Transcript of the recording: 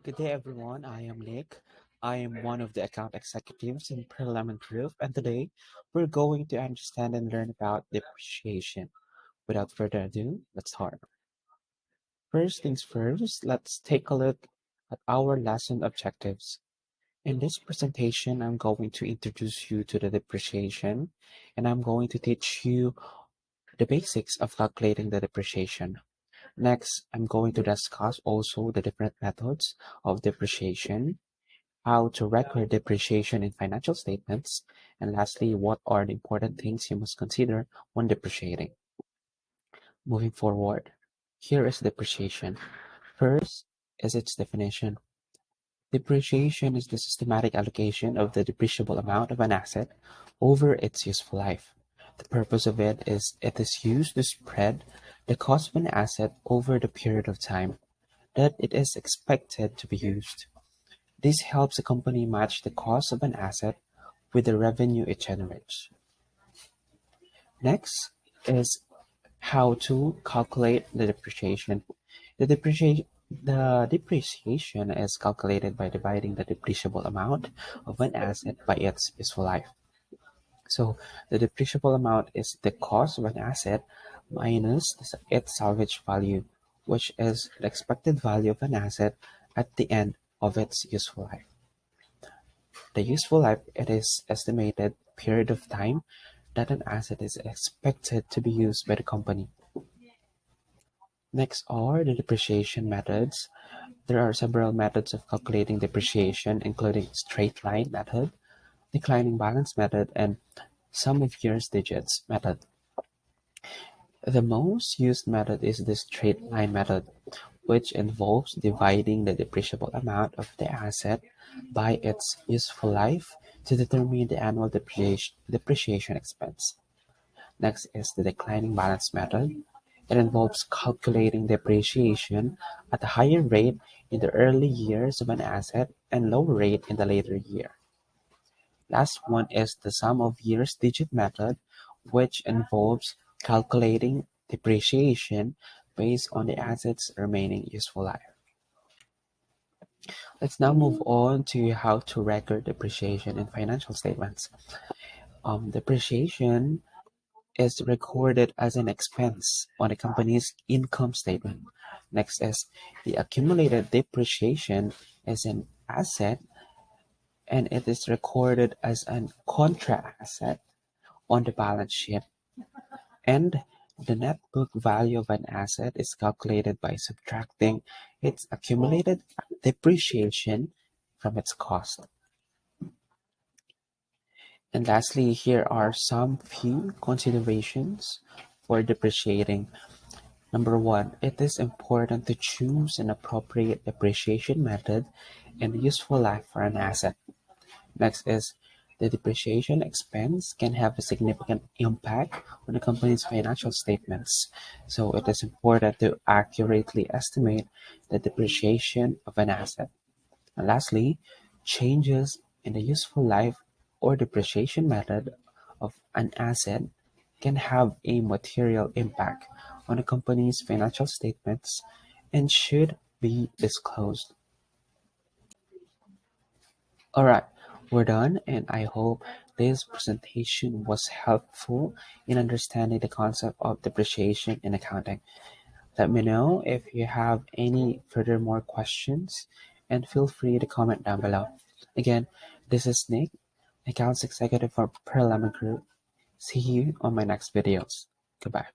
Good day, everyone. I am Nick. I am one of the account executives in Parliament Group, and today we're going to understand and learn about depreciation. Without further ado, let's start. First things first, let's take a look at our lesson objectives. In this presentation, I'm going to introduce you to the depreciation, and I'm going to teach you the basics of calculating the depreciation. Next, I'm going to discuss also the different methods of depreciation, how to record depreciation in financial statements, and lastly, what are the important things you must consider when depreciating. Moving forward, here is depreciation. First is its definition. Depreciation is the systematic allocation of the depreciable amount of an asset over its useful life. The purpose of it is used to spread the cost of an asset over the period of time that it is expected to be used. This helps a company match the cost of an asset with the revenue it generates. Next is how to calculate the depreciation. The depreciation is calculated by dividing the depreciable amount of an asset by its useful life. So the depreciable amount is the cost of an asset minus its salvage value, which is the expected value of an asset at the end of its useful life. The useful life it is estimated period of time that an asset is expected to be used by the company. Next are the depreciation methods. There are several methods of calculating depreciation, including straight line method, declining balance method, and sum of years digits method. The most used method is the straight line method, which involves dividing the depreciable amount of the asset by its useful life to determine the annual depreciation expense. Next is the declining balance method. It involves calculating depreciation at a higher rate in the early years of an asset and lower rate in the later year. Last one is the sum of years digit method, which involves calculating depreciation based on the asset's remaining useful life. Let's now move on to how to record depreciation in financial statements. Depreciation is recorded as an expense on a company's income statement. Next is the accumulated depreciation is an asset and it is recorded as an contra asset on the balance sheet. And the net book value of an asset is calculated by subtracting its accumulated depreciation from its cost. And lastly, here are some few considerations for depreciating. Number one, it is important to choose an appropriate depreciation method and useful life for an asset. Next is the depreciation expense can have a significant impact on the company's financial statements. So it is important to accurately estimate the depreciation of an asset. And lastly, changes in the useful life or depreciation method of an asset can have a material impact on a company's financial statements and should be disclosed. Alright, we're done, and I hope this presentation was helpful in understanding the concept of depreciation in accounting. Let me know if you have any further more questions and feel free to comment down below. Again, this is Nick, Accounts Executive for Pearl Lemon Group. See you on my next videos. Goodbye.